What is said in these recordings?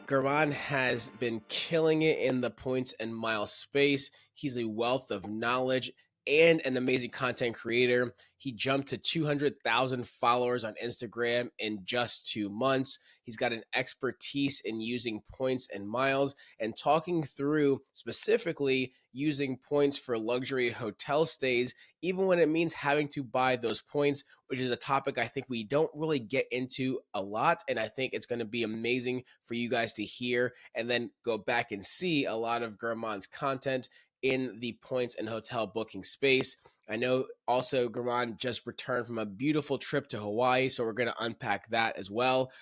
German has been killing it in the points and miles space. He's a wealth of knowledge and an amazing content creator. He jumped to 200,000 followers on Instagram in just 2 months. He's got an expertise in using points and miles and talking through specifically using points for luxury hotel stays, even when it means having to buy those points, which is a topic I think we don't really get into a lot. And I think it's going to be amazing for you guys to hear and then go back and see a lot of German's content in the points and hotel booking space. I know also German just returned from a beautiful trip to Hawaii, so we're going to unpack that as well.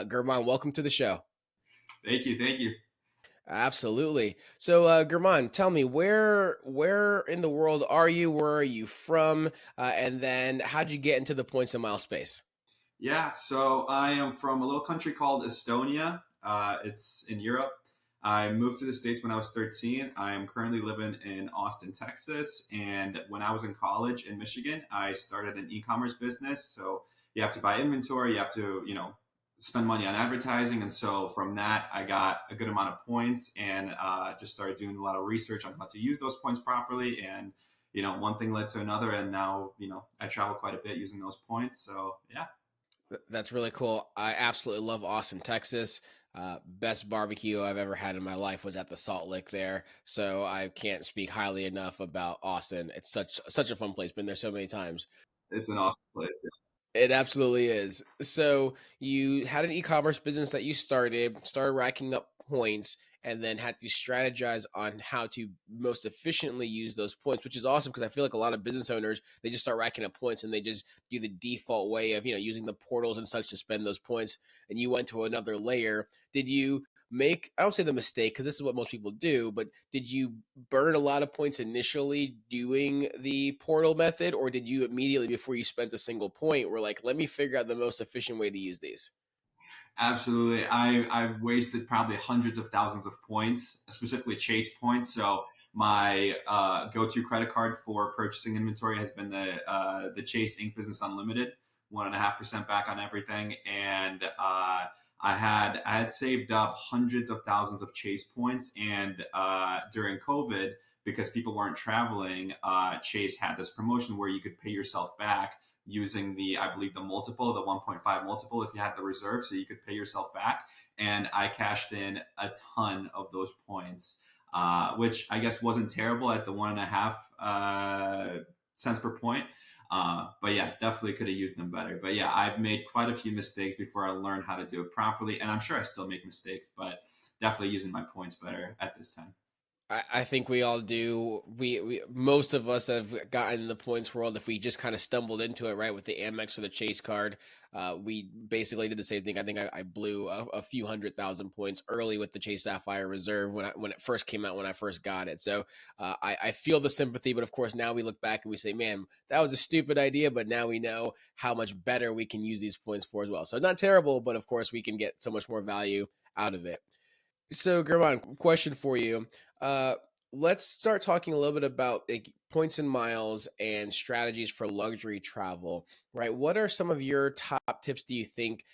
German, welcome to the show. Thank you. Thank you. Absolutely. So, German, tell me where in the world are you? Where are you from? And then how'd you get into the points and mile space? Yeah, so I am from a little country called Estonia. It's in Europe. I moved to the States when I was 13. I am currently living in Austin, Texas. And when I was in college in Michigan, I started an e-commerce business. So you have to buy inventory, you have to, spend money on advertising. And so from that, I got a good amount of points and just started doing a lot of research on how to use those points properly. And, one thing led to another. And now, I travel quite a bit using those points. So yeah. That's really cool. I absolutely love Austin, Texas. Best barbecue I've ever had in my life was at the Salt Lick there. So I can't speak highly enough about Austin. It's such a fun place. Been there so many times. It's an awesome place. It absolutely is. So you had an e-commerce business that you started racking up points, and then had to strategize on how to most efficiently use those points, which is awesome because I feel like a lot of business owners, they just start racking up points and they just do the default way of, using the portals and such to spend those points. And you went to another layer. Did you make, I don't say the mistake because this is what most people do, but did you burn a lot of points initially doing the portal method, or did you immediately before you spent a single point were like, let me figure out the most efficient way to use these? Absolutely. I've wasted probably hundreds of thousands of points, specifically Chase points. So my go-to credit card for purchasing inventory has been the Chase Ink Business Unlimited, 1.5% back on everything. And I had saved up hundreds of thousands of Chase points. And during COVID, because people weren't traveling, Chase had this promotion where you could pay yourself back using I believe the 1.5 multiple if you had the reserve, so you could pay yourself back. And I cashed in a ton of those points, which I guess wasn't terrible at the 1.5 cents per point. But yeah, definitely could have used them better. But yeah, I've made quite a few mistakes before I learned how to do it properly. And I'm sure I still make mistakes, but definitely using my points better at this time. I think we all do. We most of us have gotten in the points world if we just kind of stumbled into it, right? With the Amex or the Chase card, we basically did the same thing. I think I blew a few 100,000 points early with the Chase Sapphire Reserve when it first came out when I first got it. So I feel the sympathy, but of course now we look back and we say, man, that was a stupid idea. But now we know how much better we can use these points for as well. So not terrible, but of course we can get so much more value out of it. So, German, question for you. Uh, let's start talking a little bit about like, points and miles and strategies for luxury travel, right? What are some of your top tips, do you think,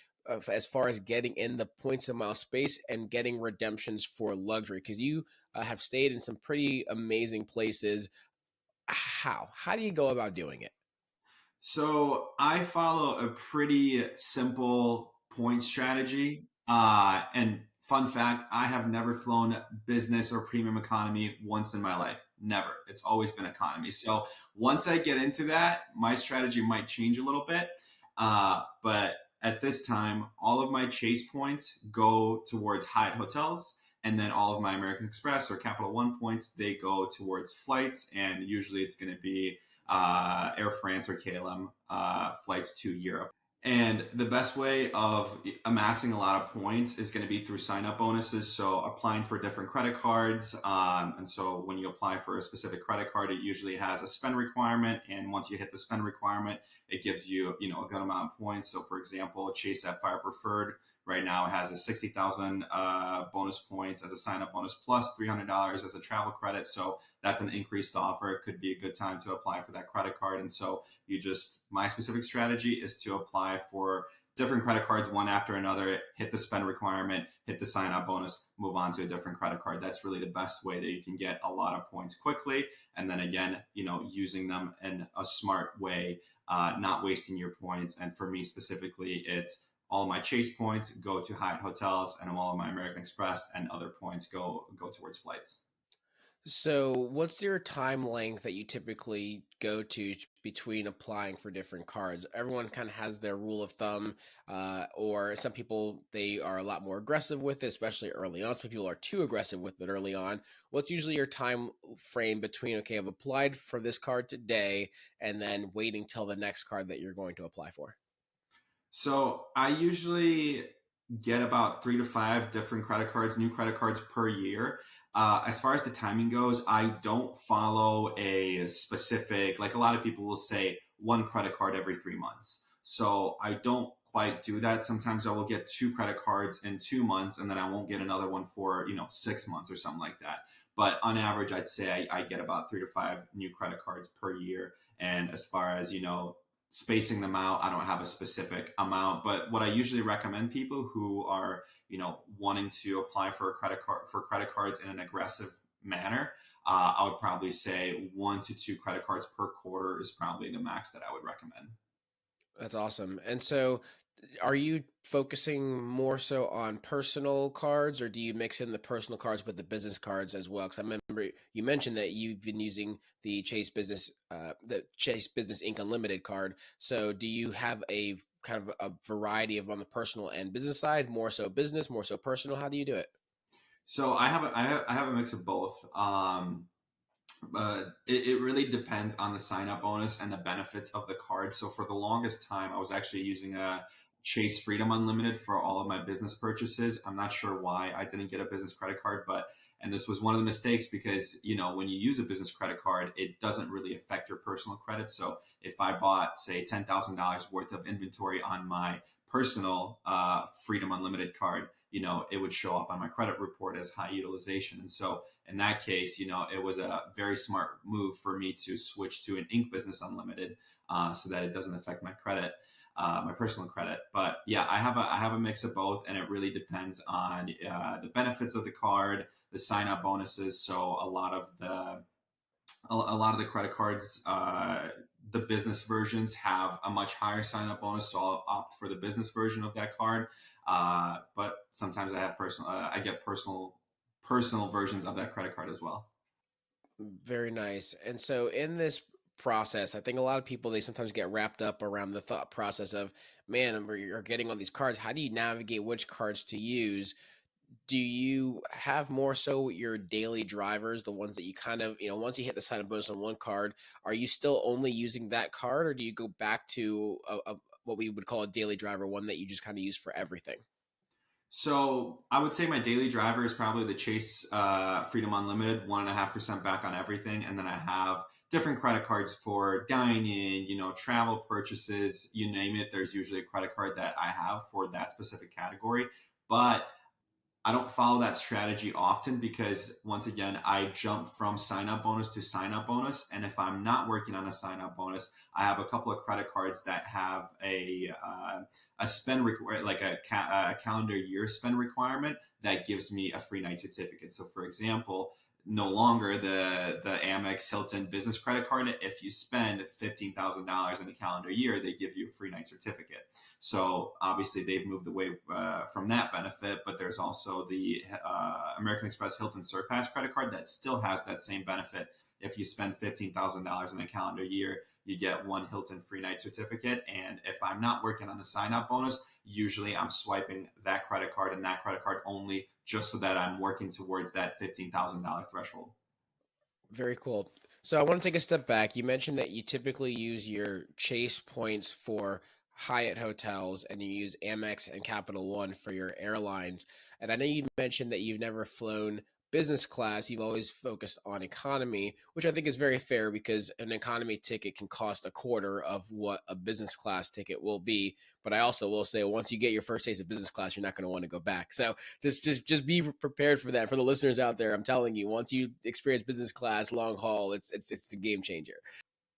as far as getting in the points and mile space and getting redemptions for luxury? Because you have stayed in some pretty amazing places. How do you go about doing it? So I follow a pretty simple point strategy. And fun fact, I have never flown business or premium economy once in my life. Never. It's always been economy. So once I get into that, my strategy might change a little bit. But at this time, all of my Chase points go towards Hyatt hotels. And then all of my American Express or Capital One points, they go towards flights. And usually it's going to be Air France or KLM flights to Europe. And the best way of amassing a lot of points is going to be through sign up bonuses. So applying for different credit cards. And so when you apply for a specific credit card, it usually has a spend requirement. And once you hit the spend requirement, it gives you, a good amount of points. So for example, Chase Sapphire Preferred right now has a 60,000 bonus points as a sign up bonus plus $300 as a travel credit. So that's an increased offer. It could be a good time to apply for that credit card. And so my specific strategy is to apply for different credit cards one after another, hit the spend requirement, hit the sign up bonus, move on to a different credit card. That's really the best way that you can get a lot of points quickly. And then again, using them in a smart way, not wasting your points. And for me specifically, it's all my Chase points go to Hyatt hotels, and all of my American Express and other points go towards flights. So, what's your time length that you typically go to between applying for different cards? Everyone kind of has their rule of thumb, or some people they are a lot more aggressive with it, especially early on. Some people are too aggressive with it early on. What's usually your time frame between, okay, I've applied for this card today, and then waiting till the next card that you're going to apply for? So I usually get about 3 to 5 different credit cards, new credit cards per year. As far as the timing goes, I don't follow a specific, like a lot of people will say one credit card every 3 months. So I don't quite do that. Sometimes I will get two credit cards in 2 months, and then I won't get another one for, 6 months or something like that. But on average, I'd say I get about 3 to 5 new credit cards per year. And as far as, spacing them out, I don't have a specific amount. But what I usually recommend people who are, wanting to apply for a credit cards in an aggressive manner, I would probably say 1 to 2 credit cards per quarter is probably the max that I would recommend. That's awesome. And so, are you focusing more so on personal cards, or do you mix in the personal cards with the business cards as well? Because I remember you mentioned that you've been using the Chase Business Inc. Unlimited card. So, do you have a kind of a variety of on the personal and business side, more so business, more so personal? How do you do it? So I have a mix of both. It really depends on the sign up bonus and the benefits of the card. So for the longest time, I was actually using a Chase Freedom Unlimited for all of my business purchases. I'm not sure why I didn't get a business credit card, but and this was one of the mistakes because when you use a business credit card, it doesn't really affect your personal credit. So if I bought say $10,000 worth of inventory on my personal Freedom Unlimited card, it would show up on my credit report as high utilization. And so in that case, it was a very smart move for me to switch to an Inc. Business Unlimited, so that it doesn't affect my credit, my personal credit. But yeah, I have a mix of both, and it really depends on the benefits of the card, the sign up bonuses. So a lot of the credit cards, the business versions have a much higher sign up bonus, so I'll opt for the business version of that card. But sometimes I get personal versions of that credit card as well. Very nice. And so in this process, I think a lot of people they sometimes get wrapped up around the thought process of, man, you're getting all these cards. How do you navigate which cards to use? Do you have more so your daily drivers, the ones that you kind of, once you hit the sign up bonus on one card, are you still only using that card, or do you go back to what we would call a daily driver, one that you just kind of use for everything? So I would say my daily driver is probably the Chase Freedom Unlimited, 1.5% back on everything, and then I have different credit cards for dining, travel purchases, you name it. There's usually a credit card that I have for that specific category, but I don't follow that strategy often because once again, I jump from sign up bonus to sign up bonus. And if I'm not working on a sign up bonus, I have a couple of credit cards that have a spend like a calendar year spend requirement that gives me a free night certificate. So for example, no longer the Amex Hilton business credit card. If you spend $15,000 in a calendar year, they give you a free night certificate. So obviously they've moved away from that benefit, but there's also the American Express Hilton Surpass credit card that still has that same benefit. If you spend $15,000 in a calendar year, you get one Hilton free night certificate. And if I'm not working on a sign up bonus, usually I'm swiping that credit card and that credit card only just so that I'm working towards that $15,000 threshold. Very cool. So I want to take a step back. You mentioned that you typically use your Chase points for Hyatt hotels and you use Amex and Capital One for your airlines. And I know you mentioned that you've never flown business class. You've always focused on economy, which I think is very fair because an economy ticket can cost a quarter of what a business class ticket will be. But I also will say once you get your first taste of business class, you're not going to want to go back. So just be prepared for that. For the listeners out there, I'm telling you, once you experience business class long haul, it's a game changer.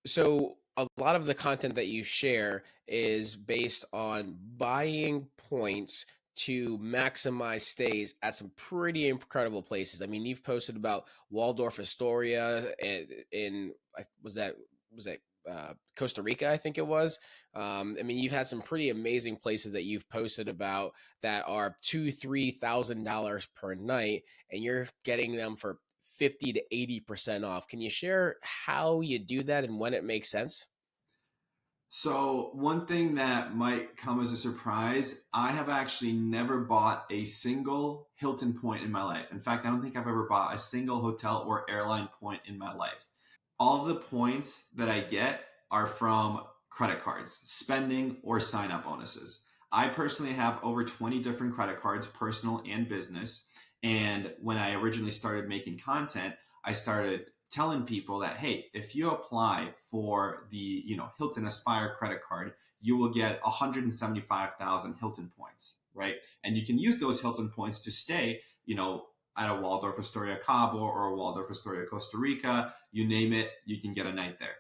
So a lot of the content that you share is based on buying points to maximize stays at some pretty incredible places. I mean, you've posted about Waldorf Astoria in was that Costa Rica, I think it was. I mean, you've had some pretty amazing places that you've posted about that are $2,000 to $3,000 per night, and you're getting them for 50 to 80% off. Can you share how you do that and when it makes sense? So, one thing that might come as a surprise, I have actually never bought a single Hilton point in my life. In fact, I don't think I've ever bought a single hotel or airline point in my life. All of the points that I get are from credit cards, spending or sign up bonuses. I personally have over 20 different credit cards, personal and business. And when I originally started making content, I started telling people that, hey, if you apply for the Hilton Aspire credit card, you will get 175,000 Hilton points, right? And you can use those Hilton points to stay, at a Waldorf Astoria Cabo or a Waldorf Astoria Costa Rica, you name it, you can get a night there.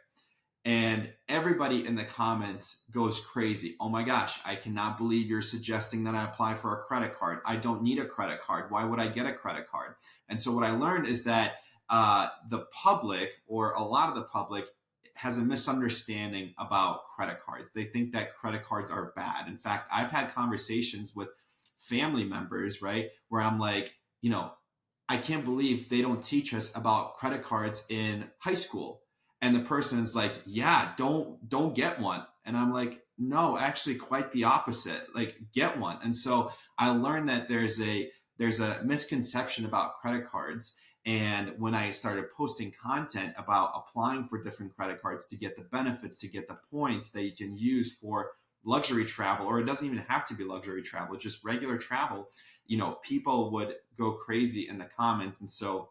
And everybody in the comments goes crazy. Oh my gosh, I cannot believe you're suggesting that I apply for a credit card. I don't need a credit card. Why would I get a credit card? And so what I learned is that the public, or a lot of the public, has a misunderstanding about credit cards. They think that credit cards are bad. In fact, I've had conversations with family members, right, where I'm like, I can't believe they don't teach us about credit cards in high school. And the person's like, yeah, don't get one. And I'm like, no, actually quite the opposite. Like, get one. And so I learned that there's a misconception about credit cards. And when I started posting content about applying for different credit cards to get the benefits, to get the points that you can use for luxury travel, or it doesn't even have to be luxury travel, just regular travel, people would go crazy in the comments. And so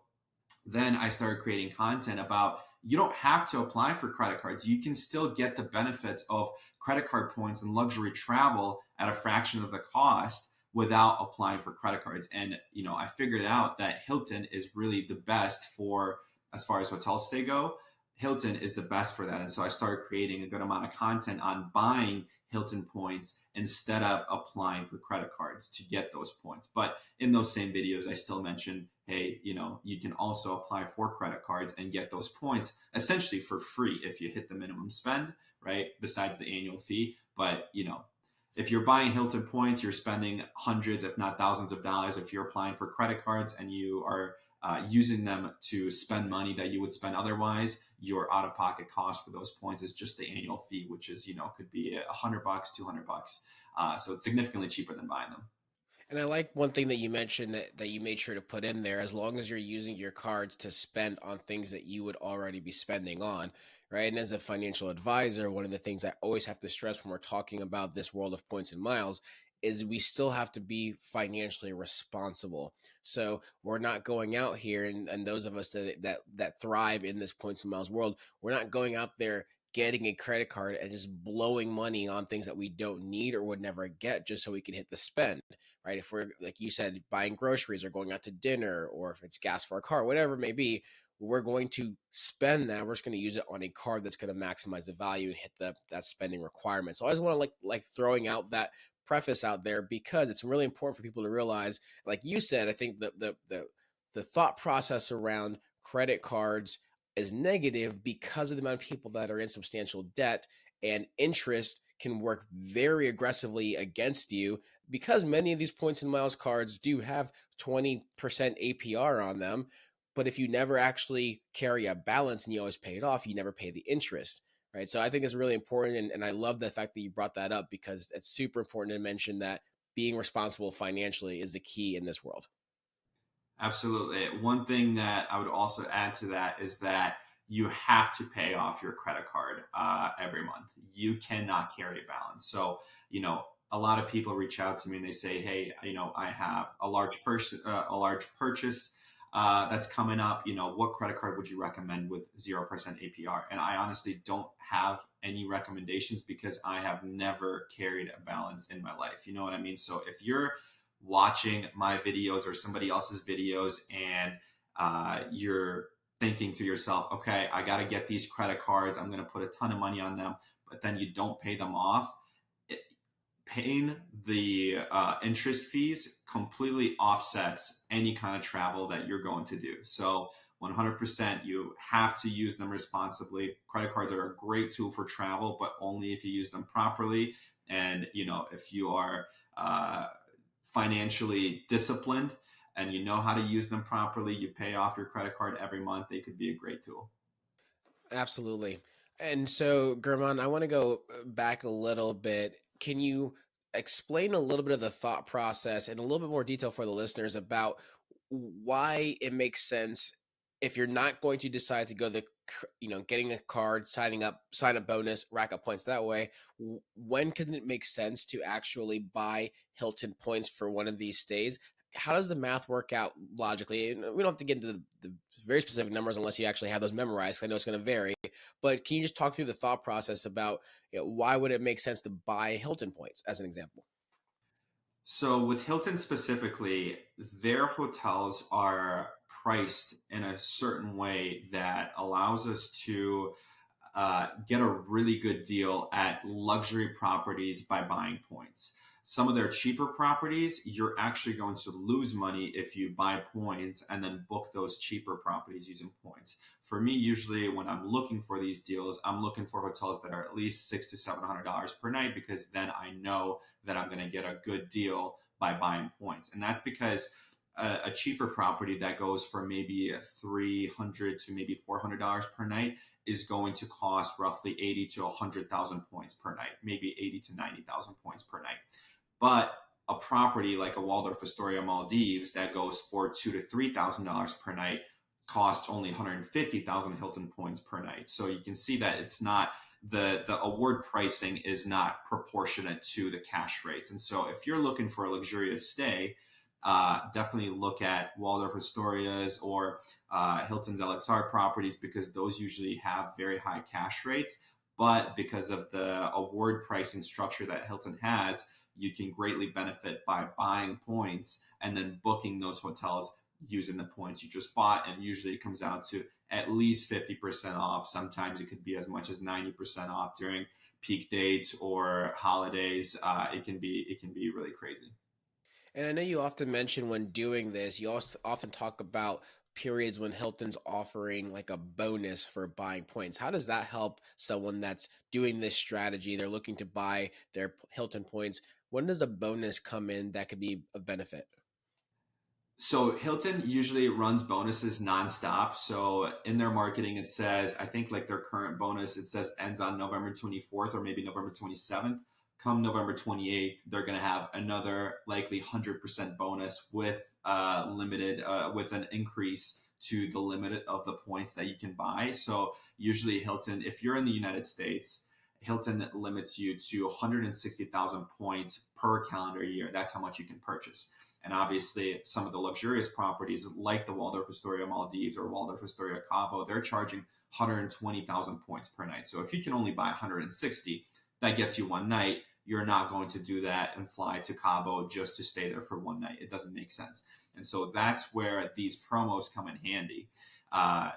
then I started creating content about, you don't have to apply for credit cards. You can still get the benefits of credit card points and luxury travel at a fraction of the cost without applying for credit cards. And, I figured out that Hilton is really the best for, as far as hotel stay go, Hilton is the best for that. And so I started creating a good amount of content on buying Hilton points instead of applying for credit cards to get those points. But in those same videos, I still mention, hey, you can also apply for credit cards and get those points essentially for free if you hit the minimum spend, right? Besides the annual fee. But, if you're buying Hilton points, you're spending hundreds, if not thousands of dollars. If you're applying for credit cards and you are using them to spend money that you would spend otherwise, your out-of-pocket cost for those points is just the annual fee, which is, could be $100, $200. So it's significantly cheaper than buying them. And I like one thing that you mentioned that you made sure to put in there, as long as you're using your cards to spend on things that you would already be spending on, right? And as a financial advisor, one of the things I always have to stress when we're talking about this world of points and miles is we still have to be financially responsible. So we're not going out here, and those of us that thrive in this points and miles world, we're not going out there getting a credit card and just blowing money on things that we don't need or would never get just so we can hit the spend, right? If we're, like you said, buying groceries or going out to dinner, or if it's gas for a car, whatever it may be, we're going to spend that. We're just going to use it on a card that's going to maximize the value and hit that spending requirement. So I just want to like throwing out that preface out there, because it's really important for people to realize, like you said, I think the thought process around credit cards is negative because of the amount of people that are in substantial debt, and interest can work very aggressively against you, because many of these points and miles cards do have 20% APR on them. But if you never actually carry a balance and you always pay it off, you never pay the interest, right? So I think it's really important. And I love the fact that you brought that up, because it's super important to mention that being responsible financially is the key in this world. Absolutely. One thing that I would also add to that is that you have to pay off your credit card every month. You cannot carry a balance. So, a lot of people reach out to me and they say, "Hey, I have a large purchase that's coming up. What credit card would you recommend with 0% APR?" And I honestly don't have any recommendations because I have never carried a balance in my life. You know what I mean? So if you're watching my videos or somebody else's videos and you're thinking to yourself, okay, I got to get these credit cards. I'm going to put a ton of money on them, but then you don't pay them off. It, Paying the interest fees completely offsets any kind of travel that you're going to do. So 100% you have to use them responsibly. Credit cards are a great tool for travel, but only if you use them properly. And, if you are uh, financially disciplined and you know how to use them properly, you pay off your credit card every month, they could be a great tool. Absolutely. And so, German, I want to go back a little bit. Can you explain a little bit of the thought process in a little bit more detail for the listeners about why it makes sense if you're not going to decide to go getting a card, sign up bonus, rack up points that way? When can it make sense to actually buy Hilton points for one of these stays? How does the math work out logically? And we don't have to get into the very specific numbers unless you actually have those memorized. I know it's going to vary, but can you just talk through the thought process about why would it make sense to buy Hilton points as an example? So with Hilton specifically, their hotels are priced in a certain way that allows us to get a really good deal at luxury properties by buying points. Some of their cheaper properties, you're actually going to lose money if you buy points and then book those cheaper properties using points. For me, usually when I'm looking for these deals, I'm looking for hotels that are at least $600 to $700 per night, because then I know that I'm going to get a good deal by buying points. And that's because a cheaper property that goes for maybe $300 to maybe $400 per night is going to cost roughly 80 to 100,000 points per night, maybe 80 to 90,000 points per night. But a property like a Waldorf Astoria Maldives that goes for $2,000 to $3,000 per night costs only 150,000 Hilton points per night. So you can see that it's not the award pricing is not proportionate to the cash rates. And so if you're looking for a luxurious stay, definitely look at Waldorf Astorias or Hilton's LXR properties, because those usually have very high cash rates. But because of the award pricing structure that Hilton has, you can greatly benefit by buying points and then booking those hotels using the points you just bought. And usually it comes out to at least 50% off. Sometimes it could be as much as 90% off during peak dates or holidays. It can be really crazy. And I know you often mention when doing this, you also often talk about periods when Hilton's offering like a bonus for buying points. How does that help someone that's doing this strategy? They're looking to buy their Hilton points. When does a bonus come in that could be of benefit? So Hilton usually runs bonuses nonstop. So in their marketing, it says, I think like their current bonus, it says ends on November 24th or maybe November 27th. Come November 28th, they're going to have another likely 100% bonus with with an increase to the limit of the points that you can buy. So usually Hilton, if you're in the United States, Hilton limits you to 160,000 points per calendar year. That's how much you can purchase. And obviously, some of the luxurious properties like the Waldorf Astoria Maldives or Waldorf Astoria Cabo, they're charging 120,000 points per night. So if you can only buy 160, that gets you one night. You're not going to do that and fly to Cabo just to stay there for one night. It doesn't make sense. And so that's where these promos come in handy.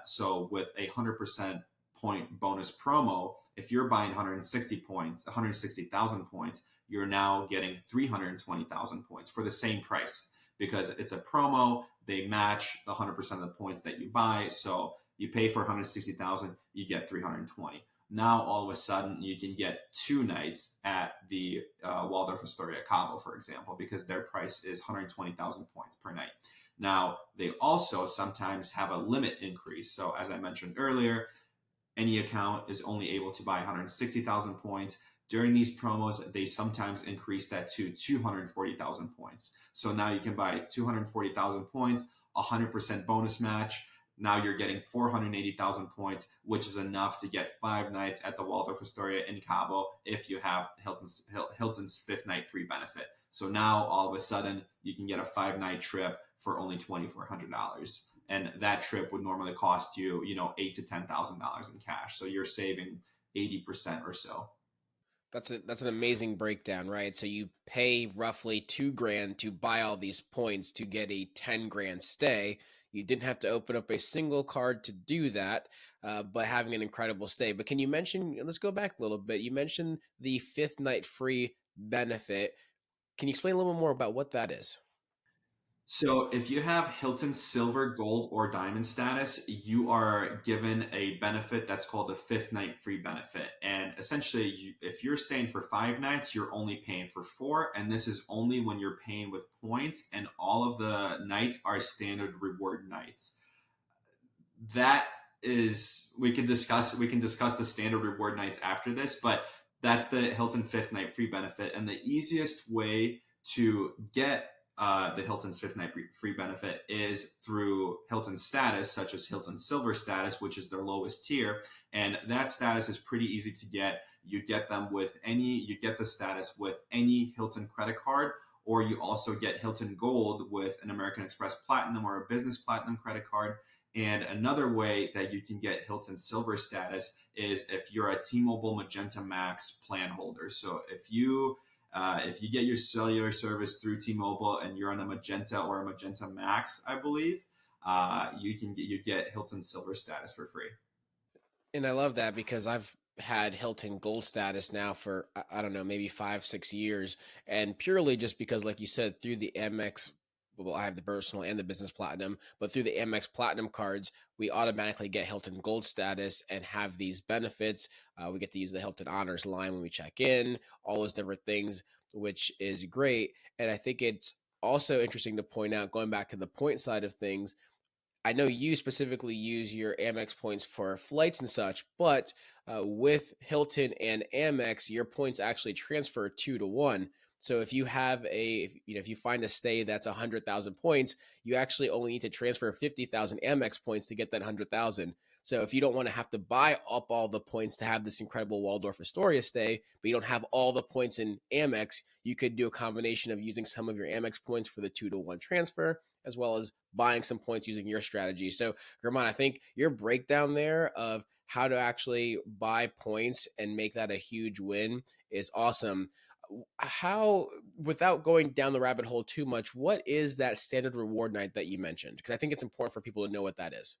So with a 100% point bonus promo, if you're buying 160 points, 160,000 points, you're now getting 320,000 points for the same price, because it's a promo. They match the 100% of the points that you buy. So you pay for 160,000, you get 320. Now all of a sudden you can get two nights at the Waldorf Astoria Cabo, for example, because their price is 120,000 points per night. Now they also sometimes have a limit increase. So as I mentioned earlier, any account is only able to buy 160,000 points. During these promos, they sometimes increase that to 240,000 points. So now you can buy 240,000 points, 100% bonus match. Now you're getting 480,000 points, which is enough to get 5 nights at the Waldorf Astoria in Cabo if you have Hilton's fifth night free benefit. So now all of a sudden you can get a 5 night trip for only $2,400, and that trip would normally cost you, $8,000 to $10,000 in cash. So you're saving 80% or so. That's an amazing breakdown, right? So you pay roughly 2 grand to buy all these points to get a 10 grand stay. You didn't have to open up a single card to do that, but having an incredible stay. But can you mention, let's go back a little bit. You mentioned the fifth night free benefit. Can you explain a little bit more about what that is? So, if you have Hilton Silver, Gold, or Diamond status, you are given a benefit that's called the fifth night free benefit. And essentially, if you're staying for 5 nights, you're only paying for four. And this is only when you're paying with points, and all of the nights are standard reward nights. That is, we can discuss the standard reward nights after this, but that's the Hilton fifth night free benefit. And the easiest way to get the Hilton's fifth night free benefit is through Hilton status, such as Hilton Silver status, which is their lowest tier. And that status is pretty easy to get. You get the status with any Hilton credit card, or you also get Hilton Gold with an American Express Platinum or a Business Platinum credit card. And another way that you can get Hilton Silver status is if you're a T-Mobile Magenta Max plan holder. So if you get your cellular service through T-Mobile and you're on a Magenta or a Magenta Max, I believe, you get Hilton Silver status for free. And I love that because I've had Hilton Gold status now for I don't know, maybe 5 6 years, and purely just because, like you said, through the Amex. Well, I have the personal and the business platinum, but through the Amex platinum cards, we automatically get Hilton Gold status and have these benefits. We get to use the Hilton Honors line when we check in, all those different things, which is great. And I think it's also interesting to point out, going back to the point side of things, I know you specifically use your Amex points for flights and such, but with Hilton and Amex, your points actually transfer 2 to 1. So if you have if you find a stay that's 100,000 points, you actually only need to transfer 50,000 Amex points to get that 100,000. So if you don't want to have to buy up all the points to have this incredible Waldorf Astoria stay, but you don't have all the points in Amex, you could do a combination of using some of your Amex points for the 2 to 1 transfer, as well as buying some points using your strategy. So, German, I think your breakdown there of how to actually buy points and make that a huge win is awesome. How, without going down the rabbit hole too much, what is that standard reward night that you mentioned? Because I think it's important for people to know what that is.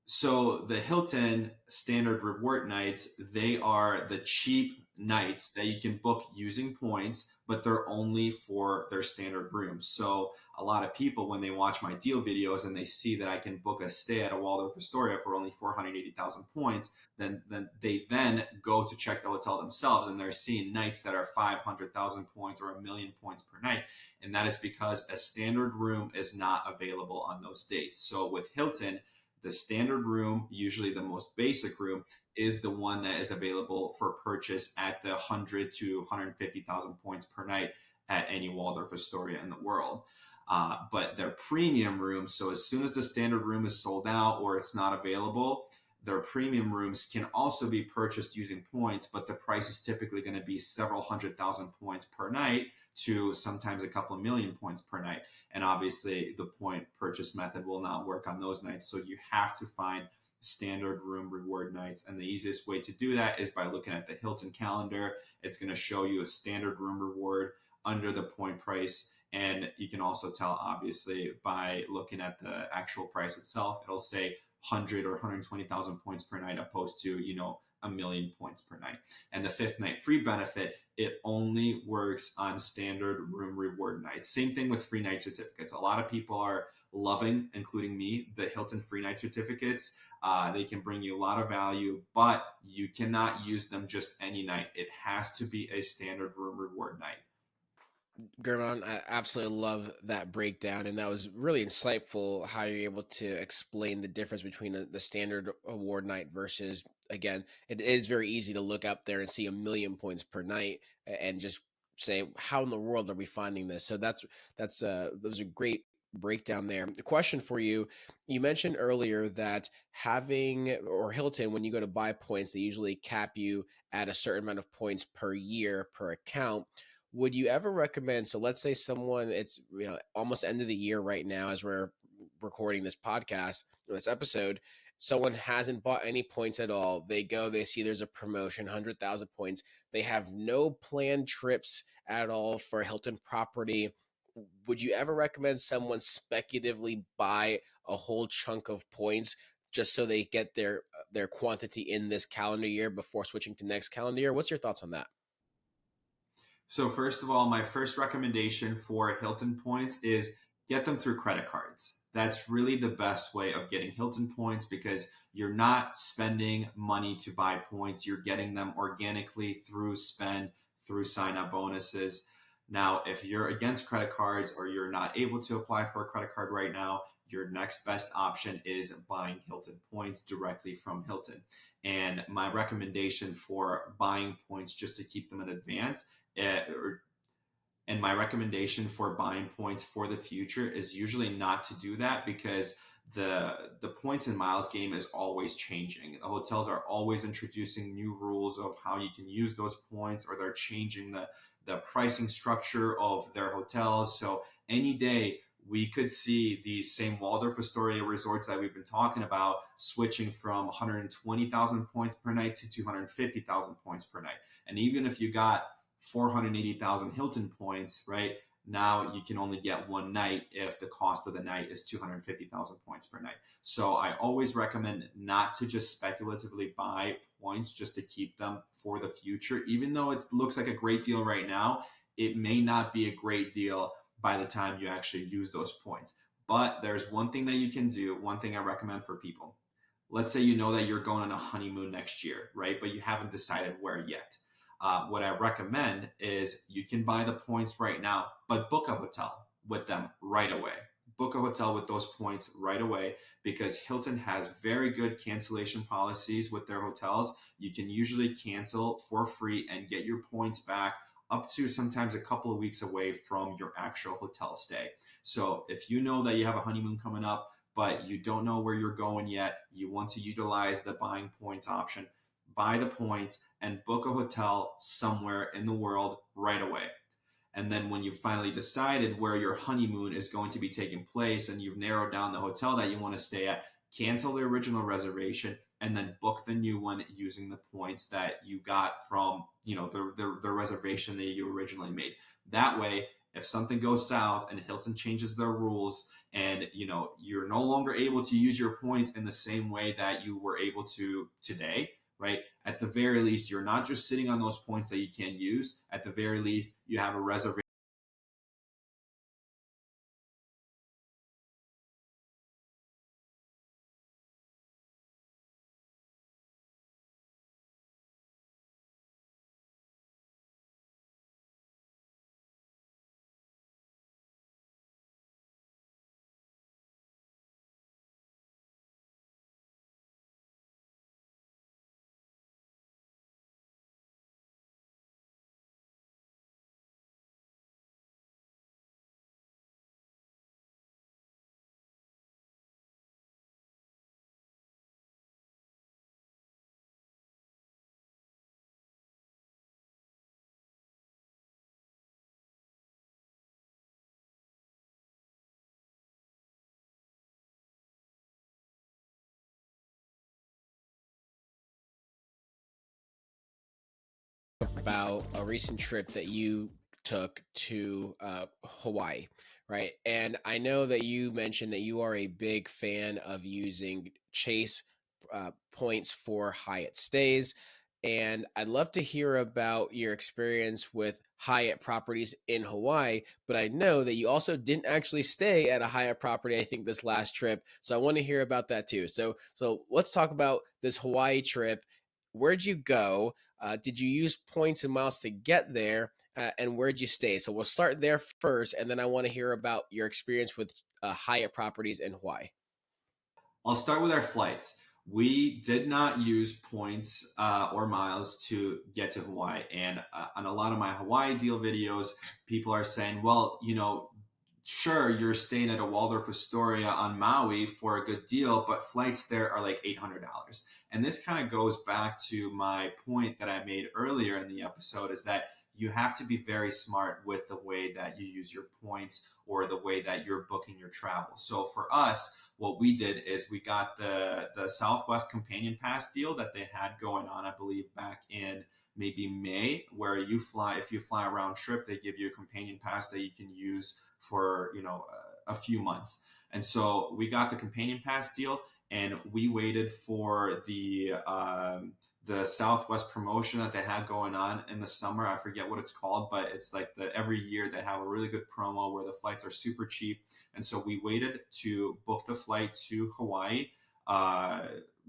So the Hilton standard reward nights, they are the cheap nights that you can book using points, but they're only for their standard rooms. So a lot of people, when they watch my deal videos and they see that I can book a stay at a Waldorf Astoria for only 480,000 points, then they then go to check the hotel themselves and they're seeing nights that are 500,000 points or 1 million points per night. And that is because a standard room is not available on those dates. So with Hilton, the standard room, usually the most basic room, is the one that is available for purchase at the 100 to 150,000 points per night at any Waldorf Astoria in the world. But their premium rooms, so as soon as the standard room is sold out or it's not available, their premium rooms can also be purchased using points, but the price is typically going to be several 100,000 points per night to sometimes a couple of million points per night. And obviously, the point purchase method will not work on those nights. So you have to find standard room reward nights. And the easiest way to do that is by looking at the Hilton calendar. It's going to show you a standard room reward under the point price. And you can also tell, obviously, by looking at the actual price itself, it'll say 100 or 120,000 points per night opposed to, 1 million points per night. And the fifth night free benefit, it only works on standard room reward nights. Same thing with free night certificates. A lot of people are loving, including me, the Hilton free night certificates. They can bring you a lot of value, but you cannot use them just any night. It has to be a standard room reward night. German, I absolutely love that breakdown, and that was really insightful how you're able to explain the difference between the standard award night versus, again, it is very easy to look up there and see 1 million points per night and just say, how in the world are we finding this? So that was a great breakdown there. The question for you, you mentioned earlier that having, or Hilton, when you go to buy points, they usually cap you at a certain amount of points per year per account. Would you ever recommend, so let's say someone, it's almost end of the year right now as we're recording this podcast, this episode, someone hasn't bought any points at all. They go, they see there's a promotion, 100,000 points. They have no planned trips at all for a Hilton property. Would you ever recommend someone speculatively buy a whole chunk of points just so they get their quantity in this calendar year before switching to next calendar year? What's your thoughts on that? So first of all, my first recommendation for Hilton points is get them through credit cards. That's really the best way of getting Hilton points because you're not spending money to buy points. You're getting them organically through spend, through sign up bonuses. Now, if you're against credit cards or you're not able to apply for a credit card right now, your next best option is buying Hilton points directly from Hilton. And my recommendation for buying points just to keep them in advance or and my recommendation for buying points for the future is usually not to do that because the points and miles game is always changing. The hotels are always introducing new rules of how you can use those points, or they're changing the pricing structure of their hotels. So any day we could see these same Waldorf Astoria resorts that we've been talking about switching from 120,000 points per night to 250,000 points per night. And even if you got 480,000 Hilton points, right? Now you can only get one night if the cost of the night is 250,000 points per night. So I always recommend not to just speculatively buy points just to keep them for the future. Even though it looks like a great deal right now, it may not be a great deal by the time you actually use those points. But there's one thing that you can do, one thing I recommend for people. Let's say you know that you're going on a honeymoon next year, right? But you haven't decided where yet. What I recommend is you can buy the points right now, but book a hotel with them right away. Book a hotel with those points right away because Hilton has very good cancellation policies with their hotels. You can usually cancel for free and get your points back up to sometimes a couple of weeks away from your actual hotel stay. So if you know that you have a honeymoon coming up, but you don't know where you're going yet, you want to utilize the buying points option, buy the points and book a hotel somewhere in the world right away. And then when you've finally decided where your honeymoon is going to be taking place and you've narrowed down the hotel that you want to stay at, cancel the original reservation and then book the new one using the points that you got from, the reservation that you originally made. That way, if something goes south and Hilton changes their rules and you're no longer able to use your points in the same way that you were able to today, right? At the very least, you're not just sitting on those points that you can't use. At the very least, you have a reservation About a recent trip that you took to Hawaii, right? And I know that you mentioned that you are a big fan of using Chase points for Hyatt stays. And I'd love to hear about your experience with Hyatt properties in Hawaii. But I know that you also didn't actually stay at a Hyatt property, I think, this last trip. So I want to hear about that too. So let's talk about this Hawaii trip. Where'd you go? Did you use points and miles to get there? And where'd you stay? So we'll start there first, and then I want to hear about your experience with Hyatt properties in Hawaii. I'll start with our flights. We did not use points or miles to get to Hawaii. And on a lot of my Hawaii deal videos, people are saying, well, sure, you're staying at a Waldorf Astoria on Maui for a good deal, but flights there are like $800. And this kind of goes back to my point that I made earlier in the episode is that you have to be very smart with the way that you use your points or the way that you're booking your travel. So for us, what we did is we got the Southwest Companion Pass deal that they had going on, I believe, back in maybe May, where if you fly a round trip, they give you a companion pass that you can use for a few months. And so we got the companion pass deal, and we waited for the Southwest promotion that they had going on in the summer. I forget what it's called, but it's like every year they have a really good promo where the flights are super cheap. And so we waited to book the flight to Hawaii. Uh,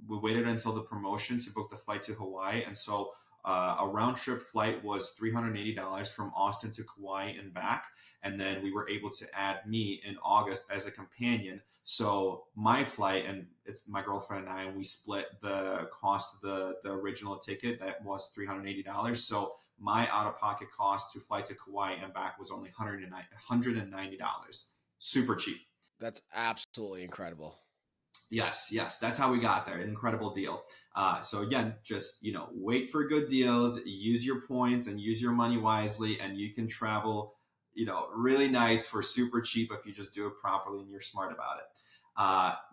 we waited until the promotion to book the flight to Hawaii. And so a round trip flight was $380 from Austin to Kauai and back. And then we were able to add me in August as a companion. So my flight, and it's my girlfriend and I, and we split the cost of the original ticket that was $380. So my out of pocket cost to fly to Kauai and back was only $190. Super cheap. That's absolutely incredible. Yes, that's how we got there. An incredible deal. So again, just wait for good deals, use your points, and use your money wisely, and you can travel, really nice for super cheap if you just do it properly and you're smart about it.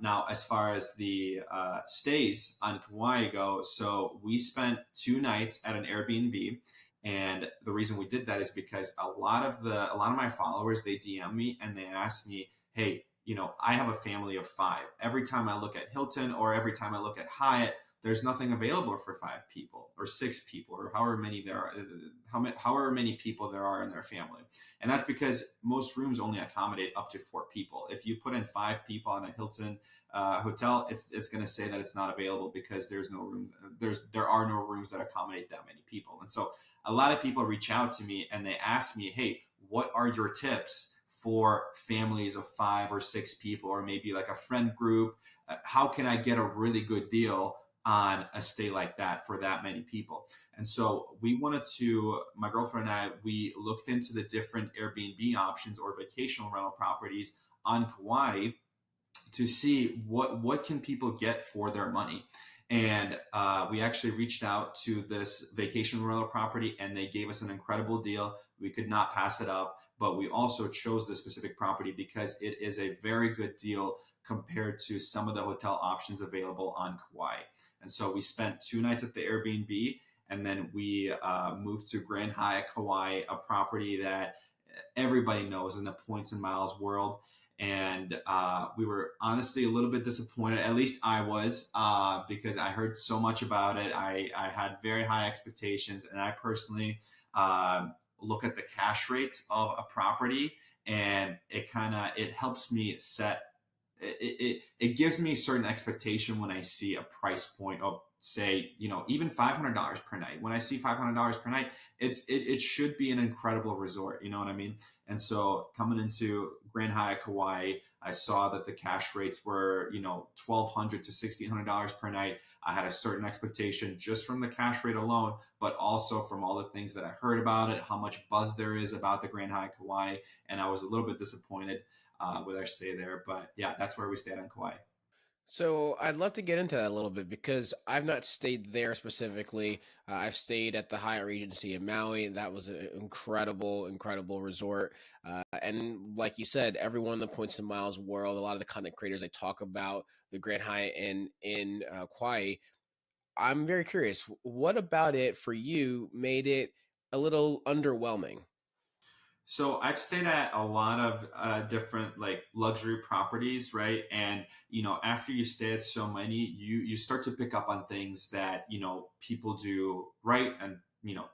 Now, as far as the stays on Kauai go, so we spent 2 nights at an Airbnb. And the reason we did that is because a lot of my followers, they DM me and they ask me, hey, I have a family of 5. Every time I look at Hilton or every time I look at Hyatt, there's nothing available for 5 people or 6 people or however many there are, however many people there are in their family. And that's because most rooms only accommodate up to 4 people. If you put in 5 people on a Hilton hotel, it's going to say that it's not available because there's no room. There are no rooms that accommodate that many people. And so a lot of people reach out to me and they ask me, hey, what are your tips for families of 5 or 6 people, or maybe like a friend group? How can I get a really good deal on a stay like that for that many people? And so my girlfriend and I, we looked into the different Airbnb options or vacation rental properties on Kauai to see what can people get for their money. And we actually reached out to this vacation rental property and they gave us an incredible deal. We could not pass it up, but we also chose this specific property because it is a very good deal compared to some of the hotel options available on Kauai. And so we spent 2 nights at the Airbnb, and then we moved to Grand Hyatt Kauai, a property that everybody knows in the points and miles world. And we were honestly a little bit disappointed. At least I was, because I heard so much about it. I had very high expectations, and I personally look at the cash rates of a property, and it helps me set. It gives me a certain expectation when I see a price point of, say, even $500 per night. When I see $500 per night, it should be an incredible resort. You know what I mean? And so coming into Grand Hyatt Kauai, I saw that the cash rates were, $1,200 to $1,600 per night. I had a certain expectation just from the cash rate alone, but also from all the things that I heard about it, how much buzz there is about the Grand Hyatt Kauai, and I was a little bit disappointed with our stay there. But yeah, that's where we stayed on Kauai. So I'd love to get into that a little bit because I've not stayed there specifically. I've stayed at the Hyatt Regency in Maui. That was an incredible, incredible resort. And like you said, everyone in the Points and Miles world, a lot of the content creators, they talk about the Grand Hyatt in Kauai. I'm very curious. What about it for you made it a little underwhelming? So I've stayed at a lot of different like luxury properties, right? And after you stay at so many, you start to pick up on things that people do right and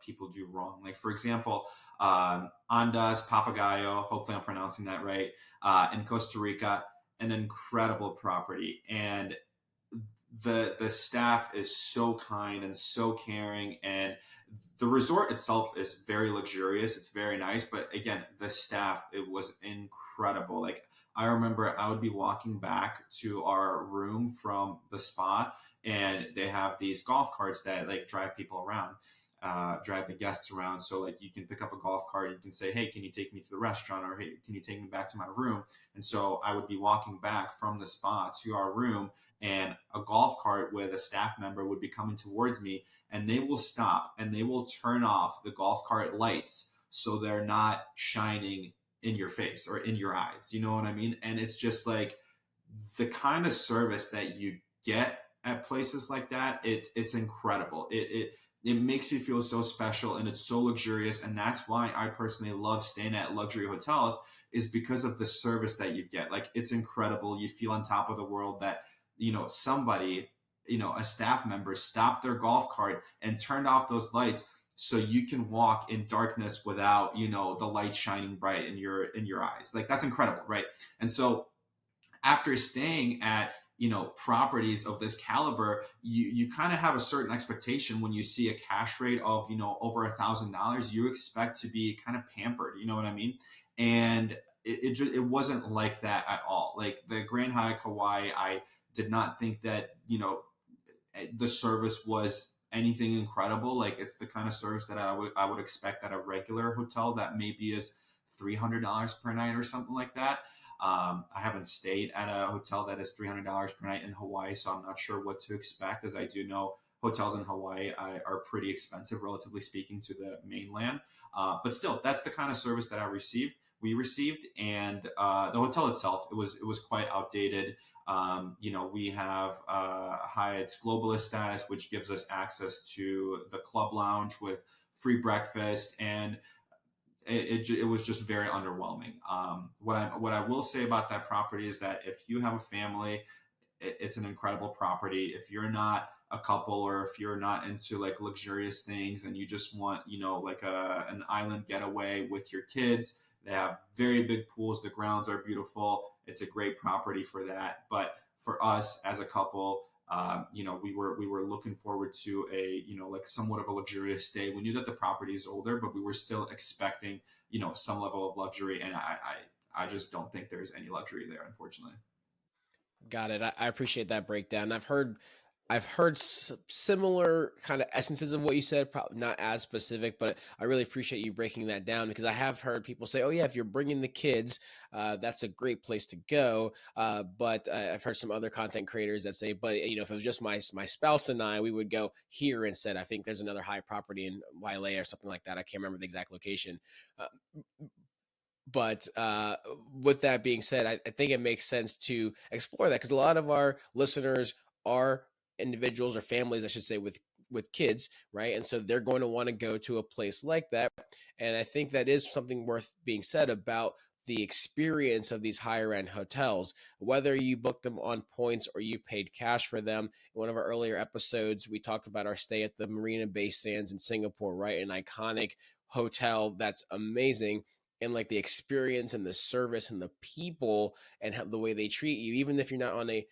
people do wrong. Like for example, Anda's Papagayo, hopefully I'm pronouncing that right, in Costa Rica, an incredible property, and the staff is so kind and so caring, and the resort itself is very luxurious. It's very nice, but again, the staff, it was incredible. Like I remember I would be walking back to our room from the spa, and they have these golf carts that like drive people around, drive the guests around. So like you can pick up a golf cart, you can say, hey, can you take me to the restaurant, or hey, can you take me back to my room? And so I would be walking back from the spa to our room, and a golf cart with a staff member would be coming towards me, and they will stop and they will turn off the golf cart lights so they're not shining in your face or in your eyes. You know what I mean? And it's just like the kind of service that you get at places like that. It's incredible. It makes you feel so special, and it's so luxurious. And that's why I personally love staying at luxury hotels, is because of the service that you get. Like, it's incredible. You feel on top of the world that, somebody, a staff member stopped their golf cart and turned off those lights so you can walk in darkness without, the light shining bright in your eyes. Like, that's incredible, right? And so after staying at properties of this caliber, you kind of have a certain expectation. When you see a cash rate of over $1,000, you expect to be kind of pampered, you know what I mean? And it wasn't like that at all. Like, the Grand Hyatt Kauai, I did not think that the service was anything incredible. Like, it's the kind of service that I would expect at a regular hotel that maybe is $300 per night or something like that. I haven't stayed at a hotel that is $300 per night in Hawaii, so I'm not sure what to expect. As I do know, hotels in Hawaii are pretty expensive, relatively speaking, to the mainland. But still, that's the kind of service that we received, and the hotel itself, it was quite outdated. We have Hyatt's globalist status, which gives us access to the club lounge with free breakfast, and it was just very underwhelming. What I will say about that property is that if you have a family, it's an incredible property. If you're not a couple, or if you're not into like luxurious things and you just want, like an island getaway with your kids, they have very big pools. The grounds are beautiful. It's a great property for that. But for us as a couple, we were looking forward to a, like somewhat of a luxurious stay. We knew that the property is older, but we were still expecting, some level of luxury. And I just don't think there's any luxury there, unfortunately. Got it. I appreciate that breakdown. I've heard similar kind of essences of what you said, probably not as specific, but I really appreciate you breaking that down, because I have heard people say, "Oh yeah, if you're bringing the kids, that's a great place to go." But I've heard some other content creators that say, "But if it was just my spouse and I, we would go here instead." I think there's another high property in Wailea or something like that. I can't remember the exact location. Uh, but with that being said, I think it makes sense to explore that, because a lot of our listeners are individuals or families, I should say, with kids, right? And so they're going to want to go to a place like that. And I think that is something worth being said about the experience of these higher end hotels, whether you book them on points or you paid cash for them. In one of our earlier episodes, we talked about our stay at the Marina Bay Sands in Singapore, right? An iconic hotel that's amazing, and like the experience and the service and the people and how, the way they treat you, even if you're not on a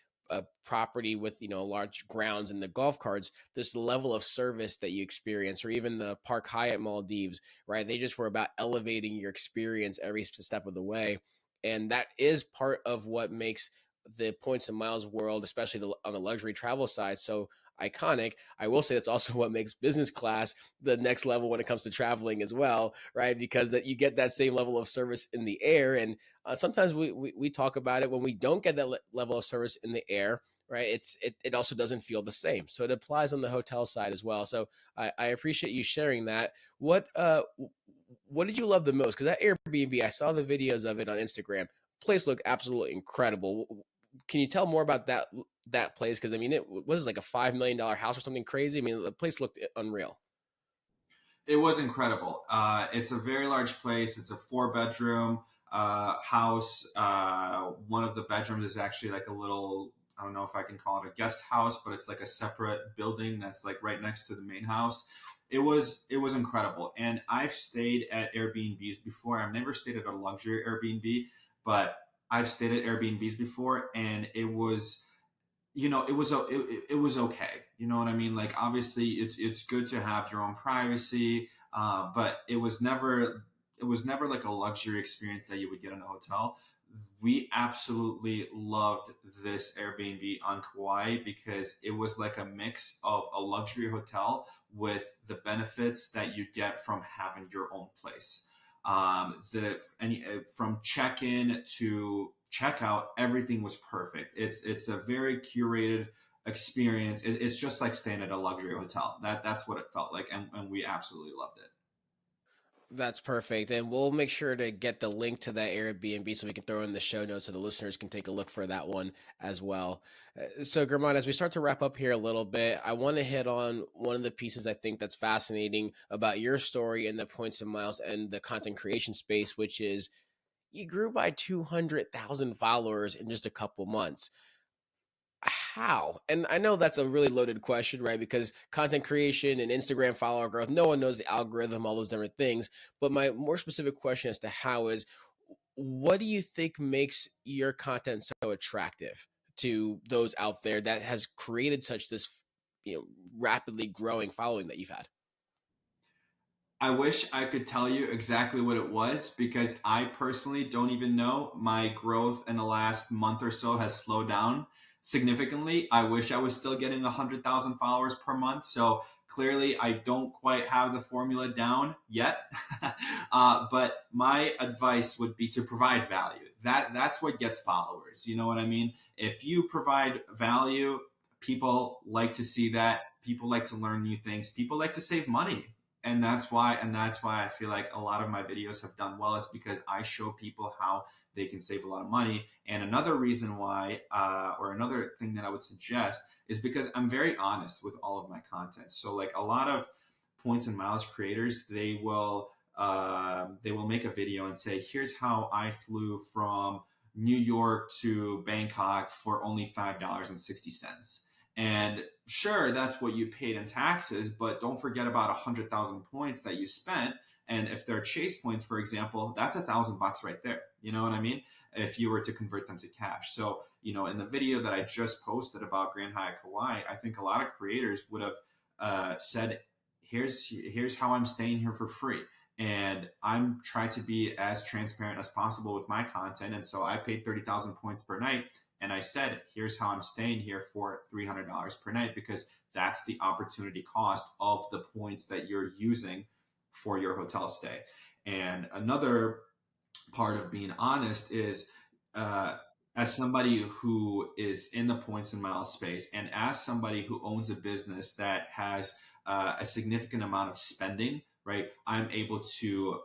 property with large grounds and the golf carts, this level of service that you experience, or even the Park Hyatt Maldives, right? They just were about elevating your experience every step of the way, and that is part of what makes the points and miles world, especially on the luxury travel side, so iconic. I will say that's also what makes business class the next level when it comes to traveling as well, right? Because that you get that same level of service in the air, and sometimes we talk about it when we don't get that level of service in the air, right? It also doesn't feel the same, so it applies on the hotel side as well. So I appreciate you sharing that. What did you love the most? Because that Airbnb, I saw the videos of it on Instagram. Place looked absolutely incredible. Can you tell more about that place? Because I mean, it was like a $5 million house or something crazy. I mean, the place looked unreal. It was incredible. It's a very large place. It's a 4 bedroom house. One of the bedrooms is actually like a little, I don't know if I can call it a guest house, but it's like a separate building that's like right next to the main house. It was incredible. And I've stayed at Airbnbs before. I've never stayed at a luxury Airbnb, but I've stayed at Airbnbs before, and it was okay. You know what I mean? Like, obviously, it's good to have your own privacy, but it was never like a luxury experience that you would get in a hotel. We absolutely loved this Airbnb on Kauai because it was like a mix of a luxury hotel with the benefits that you get from having your own place. From check-in to checkout, everything was perfect. It's a very curated experience. It's just like staying at a luxury hotel. That's what it felt like, and we absolutely loved it. That's perfect. And we'll make sure to get the link to that Airbnb so we can throw in the show notes so the listeners can take a look for that one as well. So, German, as we start to wrap up here a little bit, I want to hit on one of the pieces I think that's fascinating about your story and the points and miles and the content creation space, which is you grew by 200,000 followers in just a couple months. How? And I know that's a really loaded question, right? Because content creation and Instagram follower growth, no one knows the algorithm, all those different things. But my more specific question as to how is, what do you think makes your content so attractive to those out there that has created such this, rapidly growing following that you've had? I wish I could tell you exactly what it was because I personally don't even know. My growth in the last month or so has slowed down significantly. I wish I was still getting 100,000 followers per month. So clearly, I don't quite have the formula down yet. But my advice would be to provide value. That's what gets followers. You know what I mean? If you provide value, people like to see that. People like to learn new things. People like to save money, and that's why I feel like a lot of my videos have done well is because I show people how they can save a lot of money. And another reason why, or another thing that I would suggest, is because I'm very honest with all of my content. So like a lot of points and miles creators, they will make a video and say, here's how I flew from New York to Bangkok for only $5.60. And sure, that's what you paid in taxes, but don't forget about 100,000 points that you spent. And if they're chase points, for example, that's $1,000 right there. You know what I mean? If you were to convert them to cash. So, in the video that I just posted about Grand Hyatt Kauai, I think a lot of creators would have said, here's how I'm staying here for free. And I'm trying to be as transparent as possible with my content. And so I paid 30,000 points per night. And I said, here's how I'm staying here for $300 per night, because that's the opportunity cost of the points that you're using for your hotel stay. And another part of being honest is, uh, as somebody who is in the points and miles space, and as somebody who owns a business that has a significant amount of spending, right? I'm able to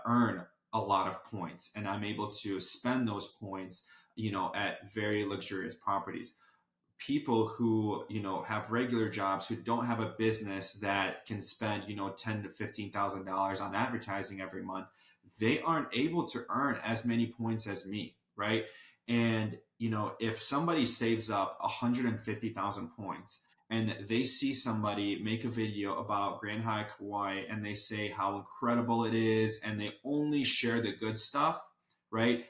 earn a lot of points, and I'm able to spend those points, at very luxurious properties. People who have regular jobs, who don't have a business that can spend ten to $15,000 on advertising every month, they aren't able to earn as many points as me, right? And if somebody saves up 150,000 points and they see somebody make a video about Grand Hyatt Kauai and they say how incredible it is and they only share the good stuff, right?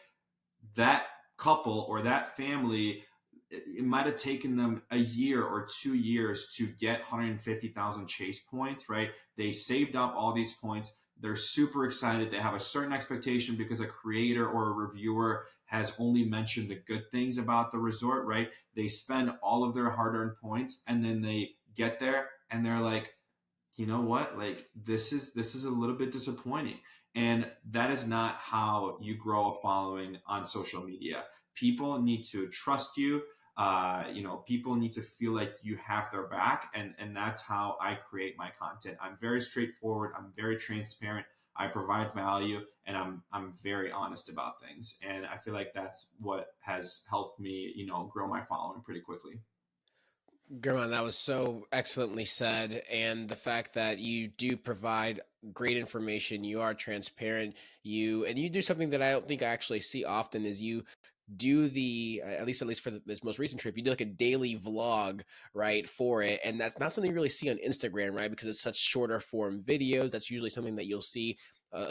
That couple or that family, it might have taken them a year or 2 years to get 150,000 chase points, right? They saved up all these points. They're super excited. They have a certain expectation because a creator or a reviewer has only mentioned the good things about the resort, right? They spend all of their hard earned points and then they get there and they're like, you know what, like this is a little bit disappointing. And that is not how you grow a following on social media. People need to trust you. People need to feel like you have their back, and that's how I create my content. I'm very straightforward, I'm very transparent, I provide value, and I'm very honest about things, and I feel like that's what has helped me grow my following pretty quickly. German, that was so excellently said. And the fact that you do provide great information, you are transparent, you do something that I don't think I actually see often is you do the at least for this most recent trip, you do like a daily vlog, right, for it. And that's not something you really see on Instagram, right? Because it's such shorter form videos. That's usually something that you'll see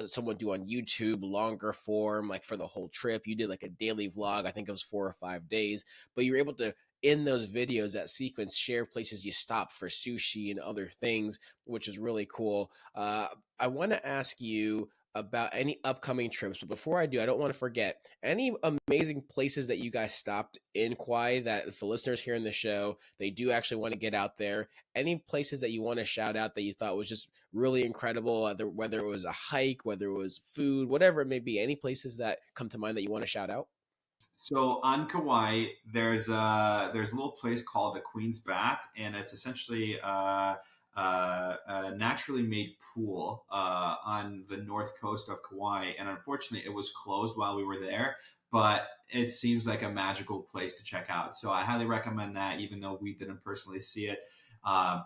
someone do on YouTube, longer form, like for the whole trip. You did like a daily vlog, I think it was 4 or 5 days, but you were able to, in those videos, that sequence, share places you stop for sushi and other things, which is really cool. I want to ask you about any upcoming trips, but before I do, I don't want to forget any amazing places that you guys stopped in Kauai that for listeners here in the show, they do actually want to get out there. Any places that you want to shout out that you thought was just really incredible, whether it was a hike, whether it was food, whatever it may be, any places that come to mind that you want to shout out? So on Kauai, there's a little place called the Queen's Bath, and it's essentially a naturally made pool on the north coast of Kauai. And unfortunately, it was closed while we were there, but it seems like a magical place to check out. So I highly recommend that, even though we didn't personally see it.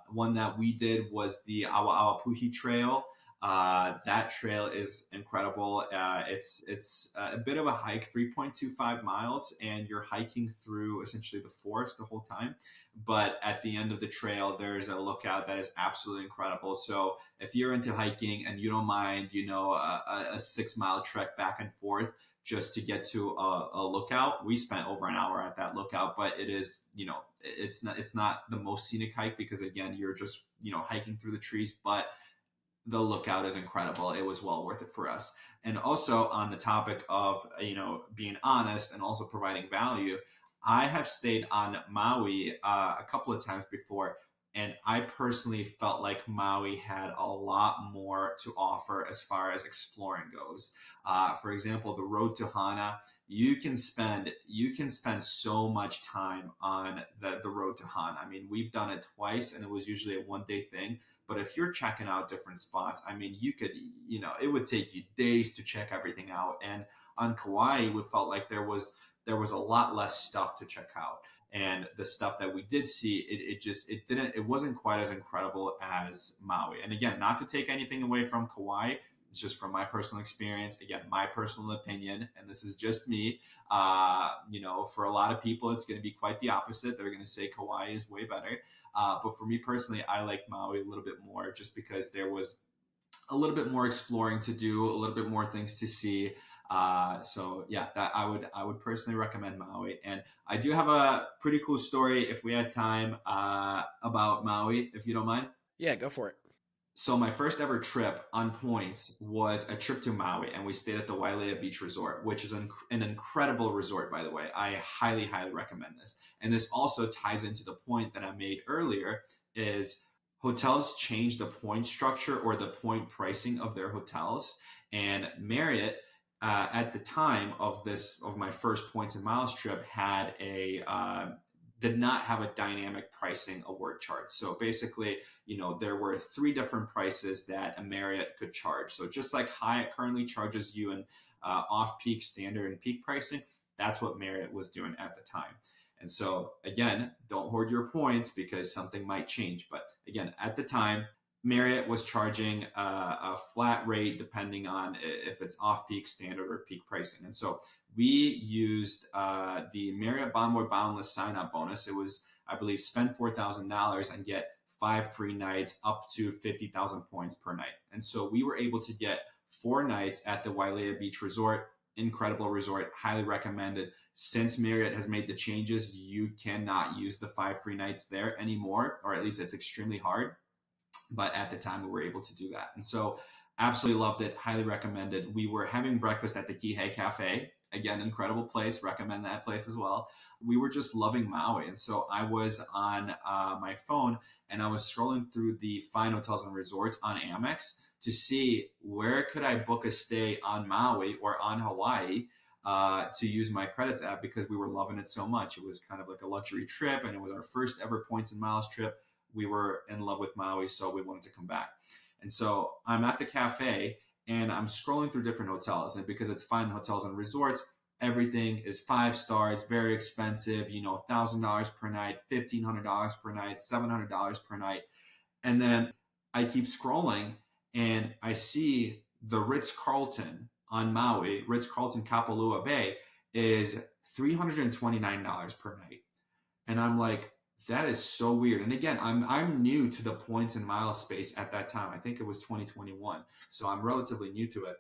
One that we did was the Awa Awa Puhi Trail. That trail is incredible. It's a bit of a hike, 3.25 miles, and you're hiking through essentially the forest the whole time. But at the end of the trail, there's a lookout that is absolutely incredible. So if you're into hiking and you don't mind, a 6 mile trek back and forth just to get to a lookout, we spent over an hour at that lookout. But it is, it's not the most scenic hike because again, you're just hiking through the trees, but the lookout is incredible. It was well worth it for us. And also on the topic of, being honest and also providing value, I have stayed on Maui a couple of times before, and I personally felt like Maui had a lot more to offer as far as exploring goes. For example, the road to Hana, you can spend so much time on the road to Hana. I mean, we've done it twice, and it was usually a 1 day thing. But if you're checking out different spots, I mean, you could, it would take you days to check everything out. And on Kauai, we felt like there was a lot less stuff to check out. And the stuff that we did see, it wasn't quite as incredible as Maui. And again, not to take anything away from Kauai, it's just from my personal experience. Again, my personal opinion, and this is just me. For a lot of people, it's going to be quite the opposite. They're going to say Kauai is way better. But for me personally, I like Maui a little bit more just because there was a little bit more exploring to do, a little bit more things to see. So yeah, that I would personally recommend Maui. And I do have a pretty cool story if we have time about Maui, if you don't mind. Yeah, go for it. So my first ever trip on points was a trip to Maui, and we stayed at the Wailea Beach Resort, which is an incredible resort, by the way. I highly, highly recommend this. And this also ties into the point that I made earlier: is hotels change the point structure or the point pricing of their hotels, and Marriott. At the time of my first points and miles trip, did not have a dynamic pricing award chart. So basically, there were three different prices that a Marriott could charge. So just like Hyatt currently charges you an off-peak, standard, and peak pricing, that's what Marriott was doing at the time. And so again, don't hoard your points because something might change. But again, at the time, Marriott was charging a flat rate depending on if it's off-peak, standard, or peak pricing. And so we used the Marriott Bonvoy Boundless sign-up bonus. It was, I believe, spend $4,000 and get 5 free nights up to 50,000 points per night. And so we were able to get 4 nights at the Wailea Beach Resort. Incredible resort, highly recommended. Since Marriott has made the changes, you cannot use the 5 free nights there anymore, or at least it's extremely hard. But at the time, we were able to do that. And so absolutely loved it. Highly recommended. We were having breakfast at the Kihei Cafe. Again, incredible place. Recommend that place as well. We were just loving Maui. And so I was on my phone and I was scrolling through the fine hotels and resorts on Amex to see where could I book a stay on Maui or on Hawaii to use my credits app because we were loving it so much. It was kind of like a luxury trip and it was our first ever points and miles trip. We were in love with Maui, so we wanted to come back. And so I'm at the cafe and I'm scrolling through different hotels. And because it's fine hotels and resorts, everything is 5 stars, very expensive, $1,000 per night, $1,500 per night, $700 per night. And then I keep scrolling and I see the Ritz-Carlton on Maui, Ritz-Carlton Kapalua Bay, is $329 per night. And I'm like, that is so weird. And again, I'm new to the points and miles space at that time. I think it was 2021. So I'm relatively new to it.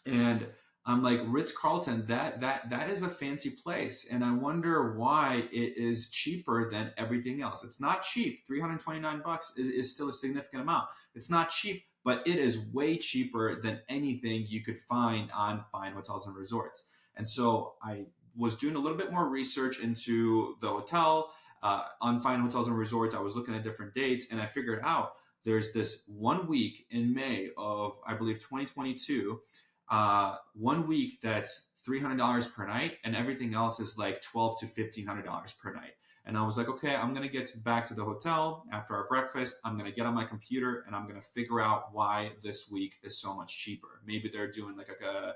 And I'm like, Ritz-Carlton, that is a fancy place. And I wonder why it is cheaper than everything else. It's not cheap. $329 is still a significant amount. It's not cheap, but it is way cheaper than anything you could find on fine hotels and resorts. And so I was doing a little bit more research into the hotel, on fine hotels and resorts. I was looking at different dates and I figured out there's this 1 week in May of, I believe, 2022, 1 week that's $300 per night and everything else is like $1,200 to $1,500 per night. And I was like, okay, I'm going to get back to the hotel after our breakfast. I'm going to get on my computer and I'm going to figure out why this week is so much cheaper. Maybe they're doing like a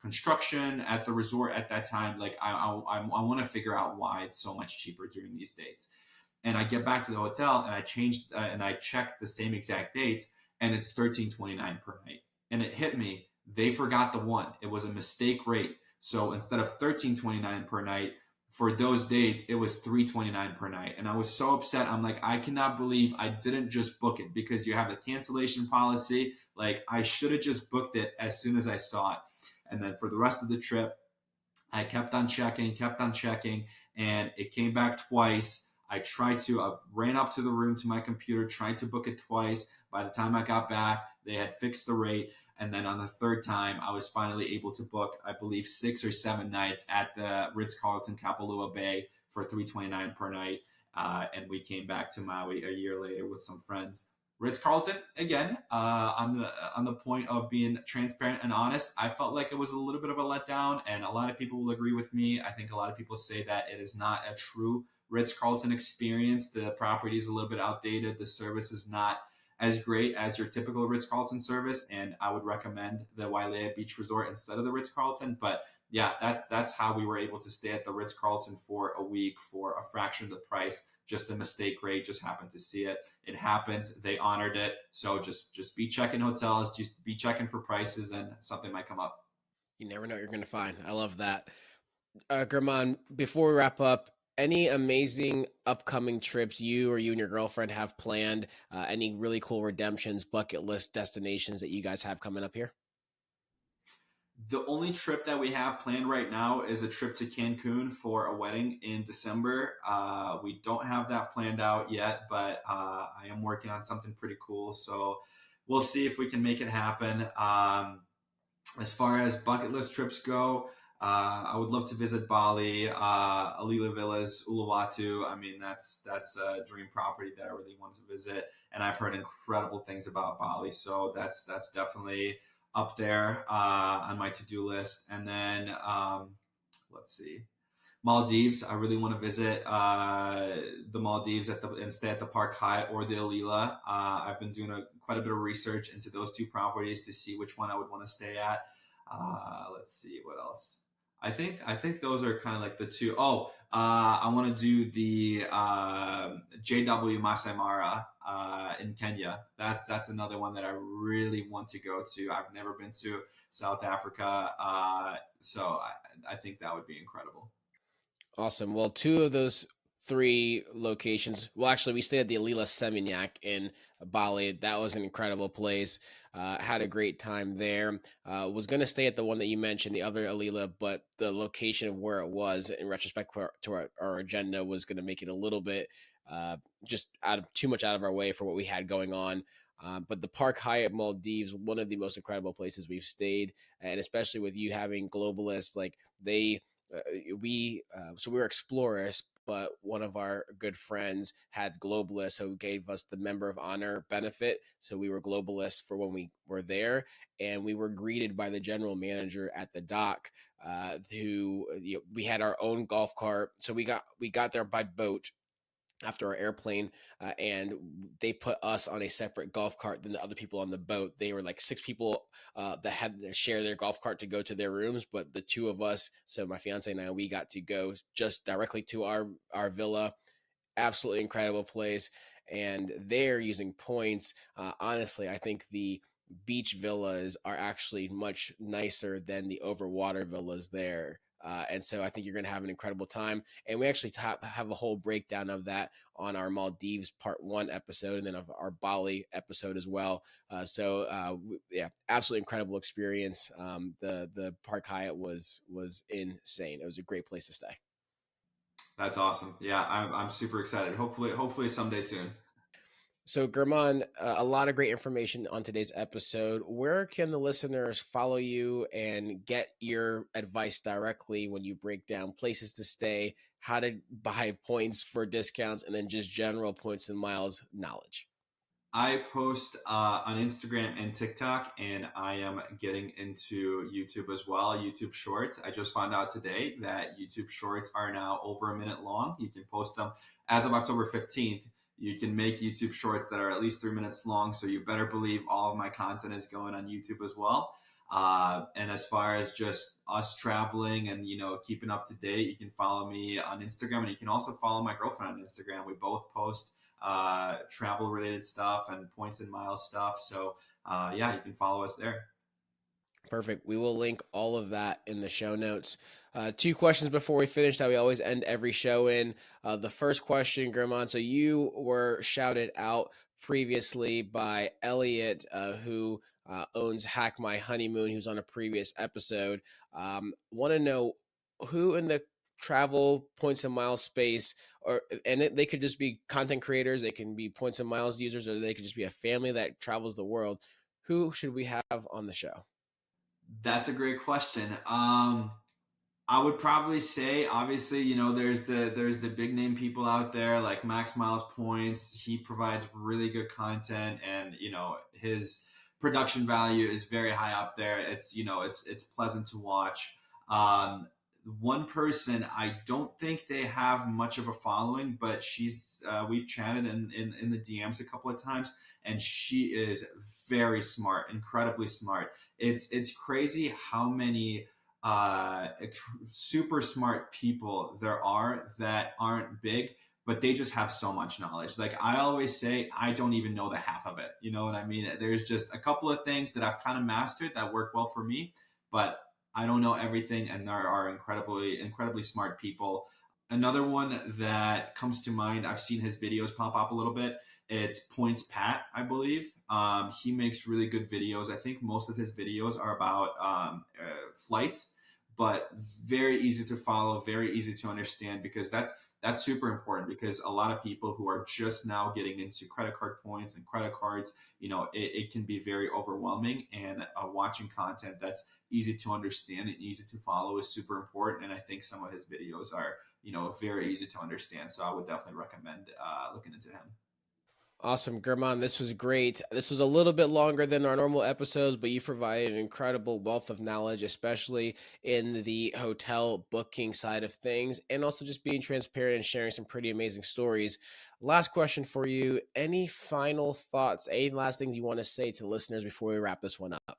construction at the resort at that time. Like I want to figure out why it's so much cheaper during these dates. And I get back to the hotel and I changed and I checked the same exact dates and it's 13.29 per night. And it hit me. They forgot the one. It was a mistake rate. So instead of 13.29 per night, for those dates, it was 3.29 per night. And I was so upset. I'm like, I cannot believe I didn't just book it, because you have the cancellation policy. Like, I should have just booked it as soon as I saw it. And then for the rest of the trip, I kept on checking, and it came back twice. I ran up to the room to my computer, tried to book it twice. By the time I got back, they had fixed the rate. And then on the third time, I was finally able to book, I believe, 6 or 7 nights at the Ritz-Carlton Kapalua Bay for $329 per night. And we came back to Maui a year later with some friends. Ritz Carlton again. On the point of being transparent and honest, I felt like it was a little bit of a letdown, and a lot of people will agree with me. I think a lot of people say that it is not a true Ritz Carlton experience. The property is a little bit outdated. The service is not as great as your typical Ritz Carlton service, and I would recommend the Wailea Beach Resort instead of the Ritz Carlton. But yeah, that's how we were able to stay at the Ritz Carlton for a week for a fraction of the price. Just a mistake rate. Just happened to see it. It happens. They honored it. So just be checking hotels. Just be checking for prices, and something might come up. You never know what you're going to find. I love that. German, before we wrap up, any amazing upcoming trips you and your girlfriend have planned? Any really cool redemptions, bucket list destinations that you guys have coming up here? The only trip that we have planned right now is a trip to Cancun for a wedding in December. We don't have that planned out yet, but I am working on something pretty cool. So we'll see if we can make it happen. As far as bucket list trips go, I would love to visit Bali, Alila Villas, Uluwatu. I mean, that's a dream property that I really want to visit, and I've heard incredible things about Bali. So that's definitely up there on my to-do list. And then let's see, Maldives. I really want to visit the Maldives and stay at the Park Hyatt or the Alila. I've been doing quite a bit of research into those two properties to see which one I would want to stay at. Let's see what else. I think those are kind of like the two. Oh, I want to do the JW Masai Mara in Kenya. That's another one that I really want to go to. I've never been to South Africa, so I think that would be incredible. Awesome. Well, two of those three locations. Well, actually, we stayed at the Alila Seminyak in Bali. That was an incredible place. Had a great time there. Was going to stay at the one that you mentioned, the other Alila, but the location of where it was, in retrospect to our agenda, was going to make it a little bit just out of too much out of our way for what we had going on. But the Park Hyatt Maldives, one of the most incredible places we've stayed, and especially with you having globalists, like they uh, so we were explorers, but one of our good friends had globalists, so gave us the member of honor benefit. So we were globalists for when we were there, and we were greeted by the general manager at the dock. Who we had our own golf cart, so we got there by boat after our airplane, and they put us on a separate golf cart than the other people on the boat. They were like six people that had to share their golf cart to go to their rooms, but the two of us, so my fiance and I, we got to go just directly to our villa. Absolutely incredible place, and they're using points. Honestly, I think the beach villas are actually much nicer than the overwater villas there. And so I think you're going to have an incredible time. And we actually have a whole breakdown of that on our Maldives Part 1 episode, and then of our Bali episode as well. Yeah, absolutely incredible experience. The Park Hyatt was insane. It was a great place to stay. That's awesome. Yeah, I'm super excited. Hopefully someday soon. So, German, a lot of great information on today's episode. Where can the listeners follow you and get your advice directly when you break down places to stay, how to buy points for discounts, and then just general points and miles knowledge? I post on Instagram and TikTok, and I am getting into YouTube as well. YouTube Shorts. I just found out today that YouTube Shorts are now over a minute long. You can post them as of October 15th. You can make YouTube Shorts that are at least 3 minutes long. So you better believe all of my content is going on YouTube as well. And as far as just us traveling and keeping up to date, you can follow me on Instagram, and you can also follow my girlfriend on Instagram. We both post travel related stuff and points and miles stuff. So yeah, you can follow us there. Perfect. We will link all of that in the show notes. Two questions before we finish that we always end every show in. The first question, German. So you were shouted out previously by Elliot, who owns Hack My Honeymoon, who's on a previous episode. Want to know who in the travel points and miles space, they could just be content creators, they can be points and miles users, or they could just be a family that travels the world. Who should we have on the show? That's a great question. I would probably say, obviously, there's the big name people out there like Max Miles Points. He provides really good content, and his production value is very high up there. It's pleasant to watch. Um, One person, I don't think they have much of a following, but she's we've chatted in the DMs a couple of times, and she is very smart, incredibly smart. It's crazy how many uh, super smart people there are that aren't big, but they just have so much knowledge. Like I always say, I don't even know the half of it. You know what I mean? There's just a couple of things that I've kind of mastered that work well for me, but I don't know everything. And there are incredibly smart people. Another one that comes to mind, I've seen his videos pop up a little bit. It's Points Pat, I believe. He makes really good videos. I think most of his videos are about flights, but very easy to follow, very easy to understand, because that's super important, because a lot of people who are just now getting into credit card points and credit cards, it can be very overwhelming, and watching content that's easy to understand and easy to follow is super important. And I think some of his videos are very easy to understand, so I would definitely recommend looking into him. Awesome, German. This was great. This was a little bit longer than our normal episodes, but you've provided an incredible wealth of knowledge, especially in the hotel booking side of things, and also just being transparent and sharing some pretty amazing stories. Last question for you. Any final thoughts? Any last things you want to say to listeners before we wrap this one up?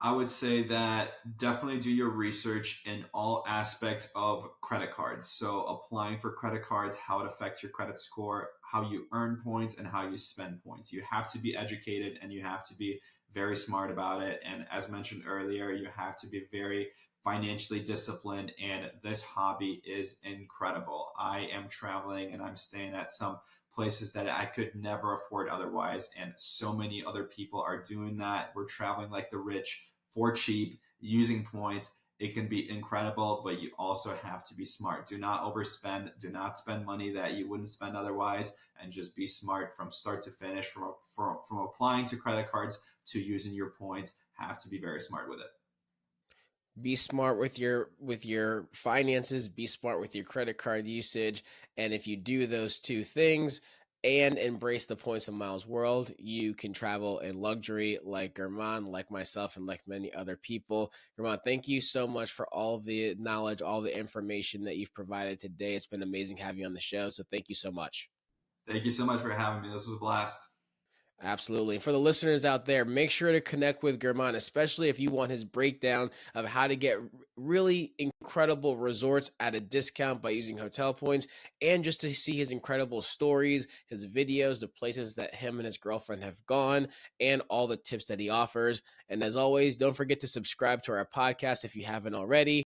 I would say that definitely do your research in all aspects of credit cards. So applying for credit cards, how it affects your credit score, how you earn points, and how you spend points. You have to be educated, and you have to be very smart about it. And as mentioned earlier, you have to be very financially disciplined. And this hobby is incredible. I am traveling and I'm staying at some places that I could never afford otherwise. And so many other people are doing that. We're traveling like the rich for cheap, using points. It can be incredible, but you also have to be smart. Do not overspend. Do not spend money that you wouldn't spend otherwise, and just be smart from start to finish. From applying to credit cards to using your points, have to be very smart with it. Be smart with your finances, be smart with your credit card usage, and if you do those two things and embrace the points and miles world, you can travel in luxury like German, like myself, and like many other people. German, thank you so much for all the knowledge, all the information that you've provided today. It's been amazing having you on the show, so thank you so much. Thank you so much for having me. This was a blast. Absolutely. And for the listeners out there, make sure to connect with German, especially if you want his breakdown of how to get really incredible resorts at a discount by using hotel points, and just to see his incredible stories, his videos, the places that him and his girlfriend have gone, and all the tips that he offers. And as always, don't forget to subscribe to our podcast if you haven't already.